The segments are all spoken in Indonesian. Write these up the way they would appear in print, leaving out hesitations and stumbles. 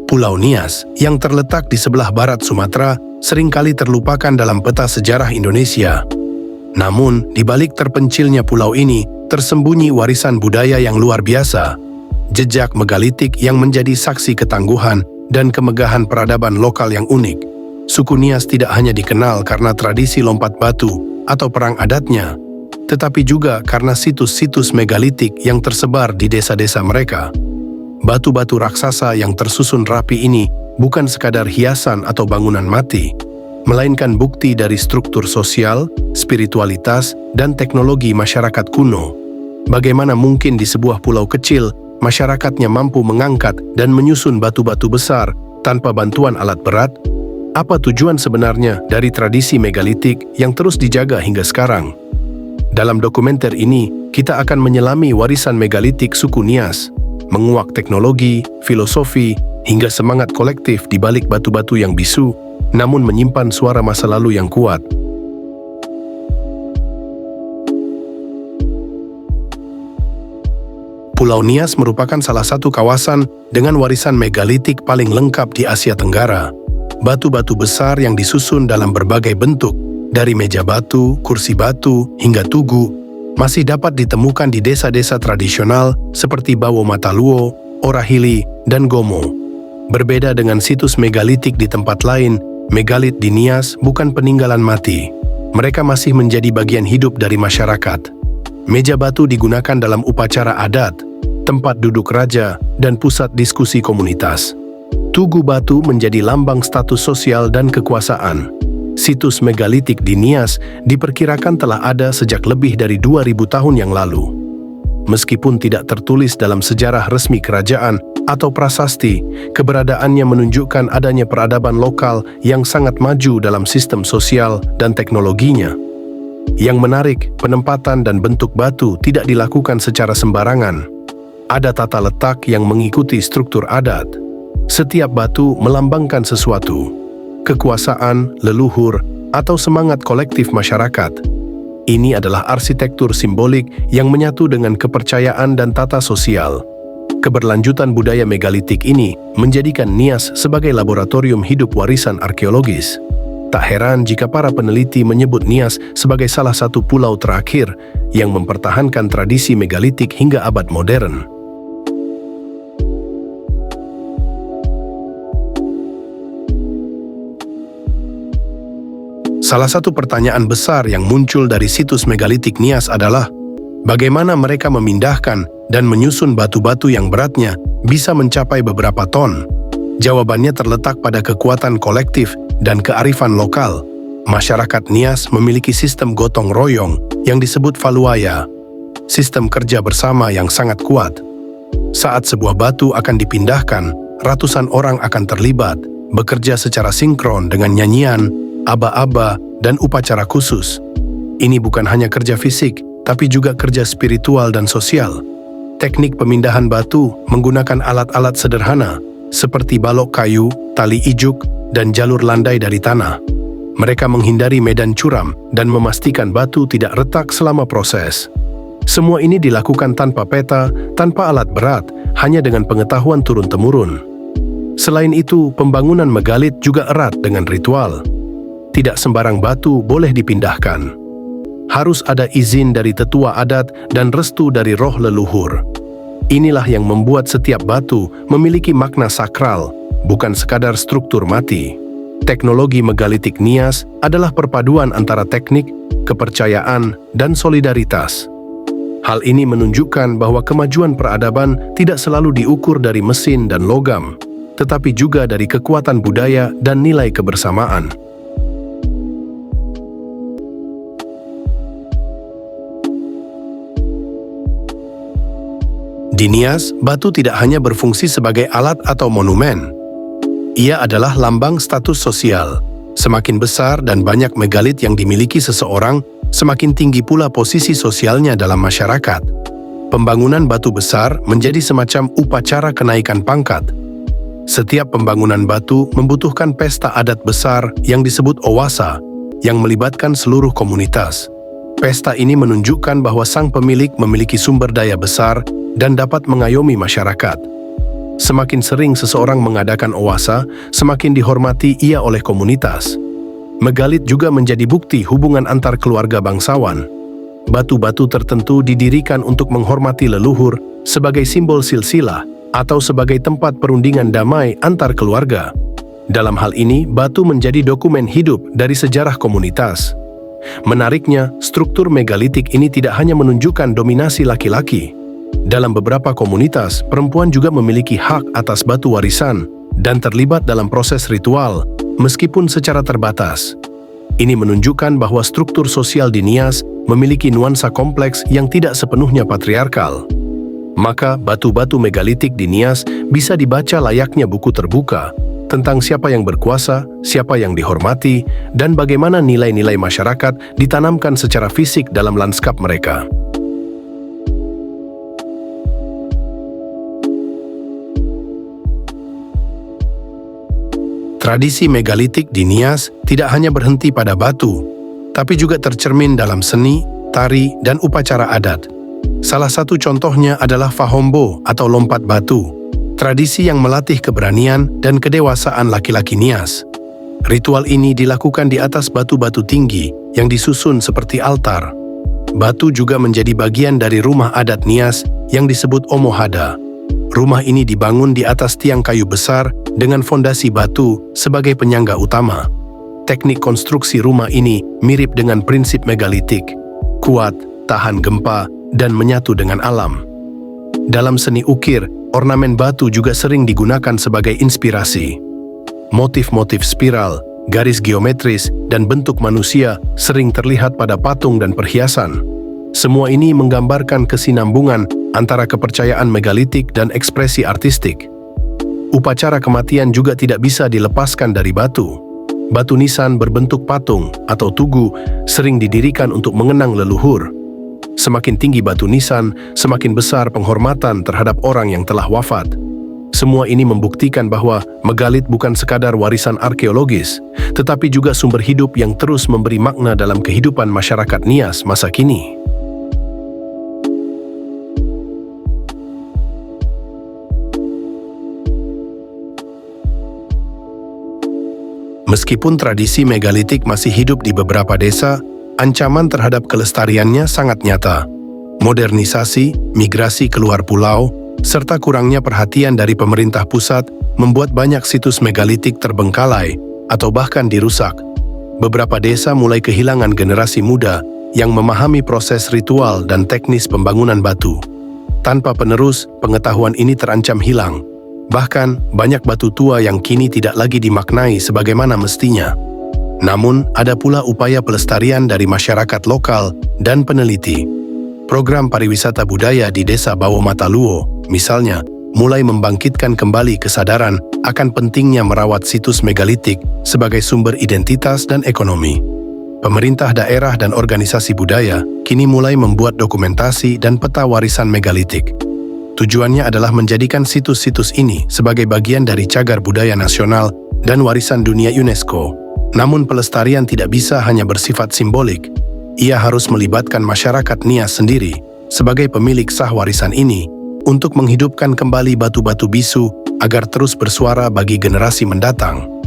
Pulau Nias, yang terletak di sebelah barat Sumatera, seringkali terlupakan dalam peta sejarah Indonesia. Namun, di balik terpencilnya pulau ini, tersembunyi warisan budaya yang luar biasa. Jejak megalitik yang menjadi saksi ketangguhan dan kemegahan peradaban lokal yang unik. Suku Nias tidak hanya dikenal karena tradisi lompat batu atau perang adatnya, tetapi juga karena situs-situs megalitik yang tersebar di desa-desa mereka. Batu-batu raksasa yang tersusun rapi ini bukan sekadar hiasan atau bangunan mati, melainkan bukti dari struktur sosial, spiritualitas, dan teknologi masyarakat kuno. Bagaimana mungkin di sebuah pulau kecil, masyarakatnya mampu mengangkat dan menyusun batu-batu besar tanpa bantuan alat berat? Apa tujuan sebenarnya dari tradisi megalitik yang terus dijaga hingga sekarang? Dalam dokumenter ini, kita akan menyelami warisan megalitik suku Nias, menguak teknologi, filosofi, hingga semangat kolektif di balik batu-batu yang bisu, namun menyimpan suara masa lalu yang kuat. Pulau Nias merupakan salah satu kawasan dengan warisan megalitik paling lengkap di Asia Tenggara. Batu-batu besar yang disusun dalam berbagai bentuk, dari meja batu, kursi batu, hingga tugu, masih dapat ditemukan di desa-desa tradisional seperti Bawo Mataluo, Orahili, dan Gomo. Berbeda dengan situs megalitik di tempat lain, megalit di Nias bukan peninggalan mati. Mereka masih menjadi bagian hidup dari masyarakat. Meja batu digunakan dalam upacara adat, tempat duduk raja, dan pusat diskusi komunitas. Tugu batu menjadi lambang status sosial dan kekuasaan. Situs megalitik di Nias diperkirakan telah ada sejak lebih dari 2000 tahun yang lalu. Meskipun tidak tertulis dalam sejarah resmi kerajaan atau prasasti, keberadaannya menunjukkan adanya peradaban lokal yang sangat maju dalam sistem sosial dan teknologinya. Yang menarik, penempatan dan bentuk batu tidak dilakukan secara sembarangan. Ada tata letak yang mengikuti struktur adat. Setiap batu melambangkan sesuatu. Kekuasaan, leluhur, atau semangat kolektif masyarakat. Ini adalah arsitektur simbolik yang menyatu dengan kepercayaan dan tata sosial. Keberlanjutan budaya megalitik ini menjadikan Nias sebagai laboratorium hidup warisan arkeologis. Tak heran jika para peneliti menyebut Nias sebagai salah satu pulau terakhir yang mempertahankan tradisi megalitik hingga abad modern. Salah satu pertanyaan besar yang muncul dari situs megalitik Nias adalah, bagaimana mereka memindahkan dan menyusun batu-batu yang beratnya bisa mencapai beberapa ton? Jawabannya terletak pada kekuatan kolektif dan kearifan lokal. Masyarakat Nias memiliki sistem gotong royong yang disebut Faluaya, sistem kerja bersama yang sangat kuat. Saat sebuah batu akan dipindahkan, ratusan orang akan terlibat, bekerja secara sinkron dengan nyanyian, aba-aba, dan upacara khusus. Ini bukan hanya kerja fisik, tapi juga kerja spiritual dan sosial. Teknik pemindahan batu menggunakan alat-alat sederhana, seperti balok kayu, tali ijuk, dan jalur landai dari tanah. Mereka menghindari medan curam dan memastikan batu tidak retak selama proses. Semua ini dilakukan tanpa peta, tanpa alat berat, hanya dengan pengetahuan turun-temurun. Selain itu, pembangunan megalit juga erat dengan ritual. Tidak sembarang batu boleh dipindahkan. Harus ada izin dari tetua adat dan restu dari roh leluhur. Inilah yang membuat setiap batu memiliki makna sakral, bukan sekadar struktur mati. Teknologi megalitik Nias adalah perpaduan antara teknik, kepercayaan, dan solidaritas. Hal ini menunjukkan bahwa kemajuan peradaban tidak selalu diukur dari mesin dan logam, tetapi juga dari kekuatan budaya dan nilai kebersamaan. Di Nias, batu tidak hanya berfungsi sebagai alat atau monumen. Ia adalah lambang status sosial. Semakin besar dan banyak megalit yang dimiliki seseorang, semakin tinggi pula posisi sosialnya dalam masyarakat. Pembangunan batu besar menjadi semacam upacara kenaikan pangkat. Setiap pembangunan batu membutuhkan pesta adat besar yang disebut Owasa, yang melibatkan seluruh komunitas. Pesta ini menunjukkan bahwa sang pemilik memiliki sumber daya besar dan dapat mengayomi masyarakat. Semakin sering seseorang mengadakan oasa, semakin dihormati ia oleh komunitas. Megalit juga menjadi bukti hubungan antar keluarga bangsawan. Batu-batu tertentu didirikan untuk menghormati leluhur sebagai simbol silsilah atau sebagai tempat perundingan damai antar keluarga. Dalam hal ini, batu menjadi dokumen hidup dari sejarah komunitas. Menariknya, struktur megalitik ini tidak hanya menunjukkan dominasi laki-laki. Dalam beberapa komunitas, perempuan juga memiliki hak atas batu warisan dan terlibat dalam proses ritual, meskipun secara terbatas. Ini menunjukkan bahwa struktur sosial di Nias memiliki nuansa kompleks yang tidak sepenuhnya patriarkal. Maka, batu-batu megalitik di Nias bisa dibaca layaknya buku terbuka tentang siapa yang berkuasa, siapa yang dihormati, dan bagaimana nilai-nilai masyarakat ditanamkan secara fisik dalam lanskap mereka. Tradisi megalitik di Nias tidak hanya berhenti pada batu, tapi juga tercermin dalam seni, tari, dan upacara adat. Salah satu contohnya adalah Fahombo atau lompat batu, tradisi yang melatih keberanian dan kedewasaan laki-laki Nias. Ritual ini dilakukan di atas batu-batu tinggi yang disusun seperti altar. Batu juga menjadi bagian dari rumah adat Nias yang disebut Omohada. Rumah ini dibangun di atas tiang kayu besar dengan fondasi batu sebagai penyangga utama. Teknik konstruksi rumah ini mirip dengan prinsip megalitik, kuat, tahan gempa, dan menyatu dengan alam. Dalam seni ukir, ornamen batu juga sering digunakan sebagai inspirasi. Motif-motif spiral, garis geometris, dan bentuk manusia sering terlihat pada patung dan perhiasan. Semua ini menggambarkan kesinambungan antara kepercayaan megalitik dan ekspresi artistik. Upacara kematian juga tidak bisa dilepaskan dari batu. Batu nisan berbentuk patung atau tugu sering didirikan untuk mengenang leluhur. Semakin tinggi batu nisan, semakin besar penghormatan terhadap orang yang telah wafat. Semua ini membuktikan bahwa megalit bukan sekadar warisan arkeologis, tetapi juga sumber hidup yang terus memberi makna dalam kehidupan masyarakat Nias masa kini. Meskipun tradisi megalitik masih hidup di beberapa desa, ancaman terhadap kelestariannya sangat nyata. Modernisasi, migrasi keluar pulau, serta kurangnya perhatian dari pemerintah pusat membuat banyak situs megalitik terbengkalai atau bahkan dirusak. Beberapa desa mulai kehilangan generasi muda yang memahami proses ritual dan teknis pembangunan batu. Tanpa penerus, pengetahuan ini terancam hilang. Bahkan, banyak batu tua yang kini tidak lagi dimaknai sebagaimana mestinya. Namun, ada pula upaya pelestarian dari masyarakat lokal dan peneliti. Program pariwisata budaya di Desa Bawo Mataluo, misalnya, mulai membangkitkan kembali kesadaran akan pentingnya merawat situs megalitik sebagai sumber identitas dan ekonomi. Pemerintah daerah dan organisasi budaya kini mulai membuat dokumentasi dan peta warisan megalitik. Tujuannya adalah menjadikan situs-situs ini sebagai bagian dari cagar budaya nasional dan warisan dunia UNESCO. Namun pelestarian tidak bisa hanya bersifat simbolik. Ia harus melibatkan masyarakat Nias sendiri sebagai pemilik sah warisan ini untuk menghidupkan kembali batu-batu bisu agar terus bersuara bagi generasi mendatang.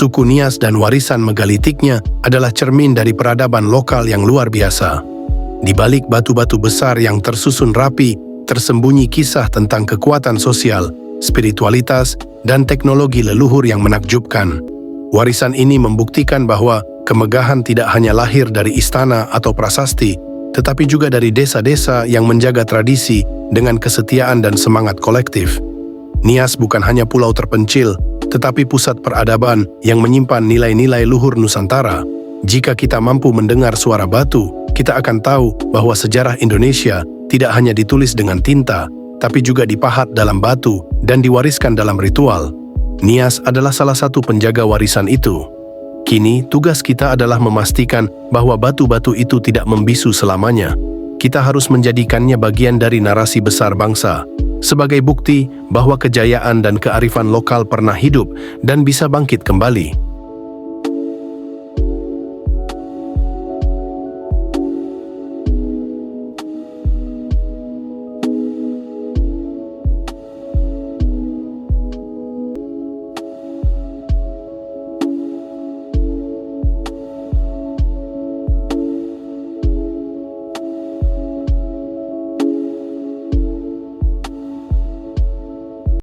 Suku Nias dan warisan megalitiknya adalah cermin dari peradaban lokal yang luar biasa. Di balik batu-batu besar yang tersusun rapi, tersembunyi kisah tentang kekuatan sosial, spiritualitas, dan teknologi leluhur yang menakjubkan. Warisan ini membuktikan bahwa kemegahan tidak hanya lahir dari istana atau prasasti, tetapi juga dari desa-desa yang menjaga tradisi dengan kesetiaan dan semangat kolektif. Nias bukan hanya pulau terpencil, tetapi pusat peradaban yang menyimpan nilai-nilai luhur Nusantara. Jika kita mampu mendengar suara batu, kita akan tahu bahwa sejarah Indonesia tidak hanya ditulis dengan tinta, tapi juga dipahat dalam batu dan diwariskan dalam ritual. Nias adalah salah satu penjaga warisan itu. Kini, tugas kita adalah memastikan bahwa batu-batu itu tidak membisu selamanya. Kita harus menjadikannya bagian dari narasi besar bangsa, sebagai bukti bahwa kejayaan dan kearifan lokal pernah hidup dan bisa bangkit kembali.